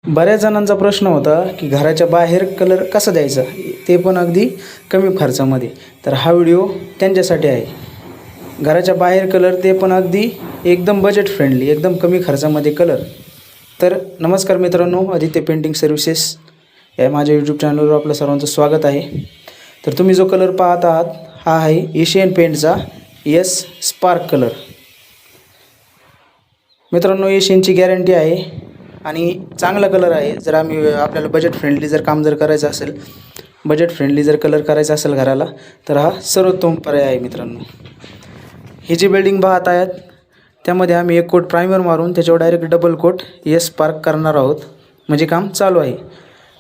बऱ्याच जणांचा प्रश्न होता की घराच्या बाहेर कलर कसा द्यायचा, ते पण अगदी कमी खर्चामध्ये. तर हा व्हिडिओ त्यांच्यासाठी आहे. घराच्या बाहेर कलर, ते पण अगदी एकदम बजेट फ्रेंडली, एकदम कमी खर्चामध्ये कलर. तर नमस्कार मित्रांनो, आदित्य पेंटिंग सर्व्हिसेस या माझ्या यूट्यूब चॅनलवर आपलं सर्वांचं स्वागत आहे. तर तुम्ही जो कलर पाहत आहात हा आहे एशियन पेंटचा एस स्पार्क कलर. मित्रांनो, एशियनची गॅरंटी आहे आणि चांगला कलर आहे. जर आपल्याला बजेट फ्रेंडली जर काम करायचं असेल, बजेट फ्रेंडली जर कलर करायचा असेल घराला, तर हा सर्वोत्तम पर्याय आहे. मित्रांनो, ही जी बिल्डिंग पाहत आहेत त्यामध्ये आम्ही एक कोट प्रायमर मारून त्याच्यावर डायरेक्ट डबल कोट एस स्पार्क करणार आहोत. म्हणजे काम चालू आहे.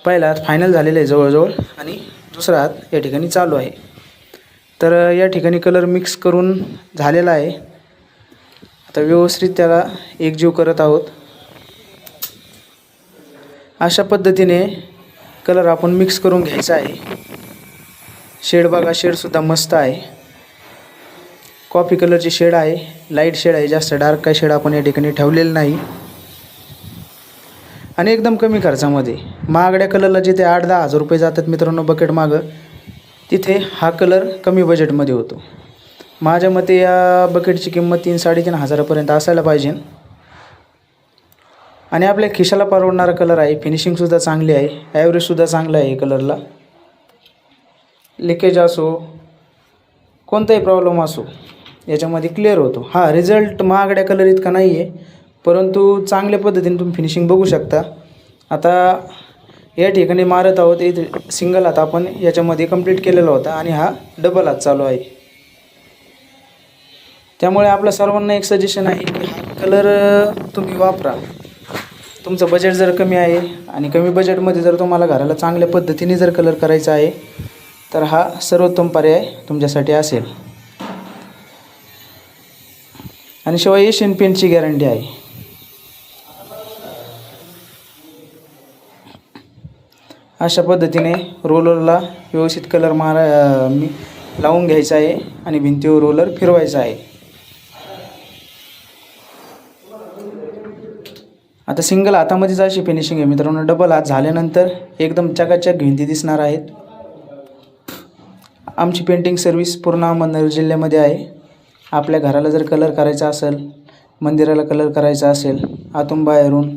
पहिला हात फायनल झालेलं आहे जवळजवळ आणि दुसरा हात या ठिकाणी चालू आहे. तर या ठिकाणी कलर मिक्स करून झालेला आहे. आता व्यवस्थित त्याला एकजीव करत आहोत. अशा पद्धतीने कलर आपण मिक्स करून घ्यायचा आहे. शेड बघा, शेडसुद्धा मस्त आहे. कॉफी कलरची शेड आहे, लाईट शेड आहे, जास्त डार्क काय शेड आपण या ठिकाणी ठेवलेलं नाही. आणि एकदम कमी खर्चामध्ये. महागड्या कलरला जिथे 8-10 हजार रुपये जातात मित्रांनो बकेट मागं, तिथे हा कलर कमी बजेटमध्ये होतो. माझ्या मते या बकेटची किंमत 3-3.5 हजारापर्यंत असायला पाहिजे. आणि आपल्या खिशाला परवडणारा कलर आहे. फिनिशिंगसुद्धा चांगली आहे, ॲव्हरेजसुद्धा चांगलं आहे कलरला. लिकेज असो, कोणताही प्रॉब्लेम असो, याच्यामध्ये क्लिअर होतो. हा रिझल्ट महागड्या कलर इतका नाही आहे, परंतु चांगल्या पद्धतीने तुम्ही फिनिशिंग बघू शकता. आता या ठिकाणी मारत आहोत. इथे सिंगल हात आपण याच्यामध्ये कंप्लीट केलेला होता आणि हा डबल हात चालू आहे. त्यामुळे आपल्या सर्वांना एक सजेशन आहे की हा कलर तुम्ही वापरा. तुमचं बजेट जर कमी आहे आणि कमी बजेटमध्ये जर तुम्हाला घराला चांगल्या पद्धतीने जर कलर करायचा आहे, तर हा सर्वोत्तम पर्याय तुमच्यासाठी असेल. आणि शिवाय एशियन पेंटची गॅरंटी आहे. अशा पद्धतीने रोलरला व्यवस्थित कलर लावून घ्यायचा आहे आणि भिंतीवर रोलर फिरवायचा आहे. आता सिंगल हातामध्येच अशी फिनिशिंग आहे मित्रांनो. डबल हात झाल्यानंतर एकदम चकाचक भिंती दिसणार आहेत. आमची पेंटिंग सर्व्हिस पूर्ण अहमदनगर जिल्ह्यामध्ये आहे. आपल्या घराला जर कलर करायचा असेल, मंदिराला कलर करायचा असेल, आतून बाहेरून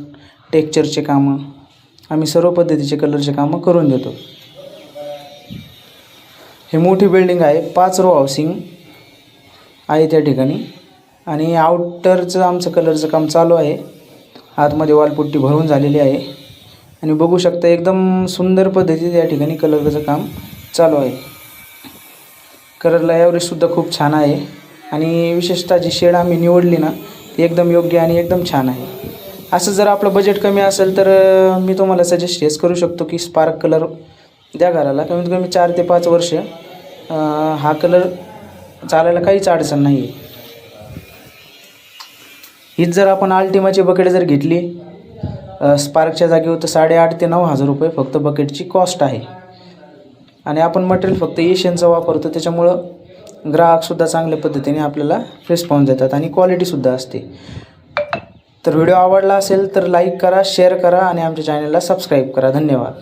टेक्स्चरचे कामं, आम्ही सर्व पद्धतीचे कलरचे कामं करून देतो. हे मोठी बिल्डिंग आहे, 5 रो हाऊसिंग आहे त्या ठिकाणी. आणि आउटरचं आमचं कलरचं काम चालू आहे. आतमध्ये वालपुट्टी भरून झालेली आहे आणि बघू शकता एकदम सुंदर पद्धतीने या ठिकाणी कलरचं काम चालू आहे. कलरला ॲव्हरेजसुद्धा खूप छान आहे आणि विशेषतः जी शेड आम्ही निवडली ना, ती एकदम योग्य आणि एकदम छान आहे. असं जर आपलं बजेट कमी असेल तर मी तुम्हाला सजेस्ट हेच करू शकतो की स्पार्क कलर द्या घराला. कमीत कमी 4 ते 5 वर्ष हा कलर चालायला काहीच अडचण नाही आहे. हीच जर आपण अल्टिमाची बकेट जर घेतली स्पार्कच्या जागेवर, तर 8.5 ते 9 हजार रुपये फक्त बकेटची कॉस्ट आहे. आणि आपण मटेरियल फक्त एशियनचं वापरतो, त्याच्यामुळं ग्राहकसुद्धा चांगल्या पद्धतीने आपल्याला रिस्पॉन्स देतात आणि क्वालिटीसुद्धा असते. तर व्हिडिओ आवडला असेल तर लाईक करा, शेअर करा आणि आमच्या चॅनलला सबस्क्राईब करा. धन्यवाद.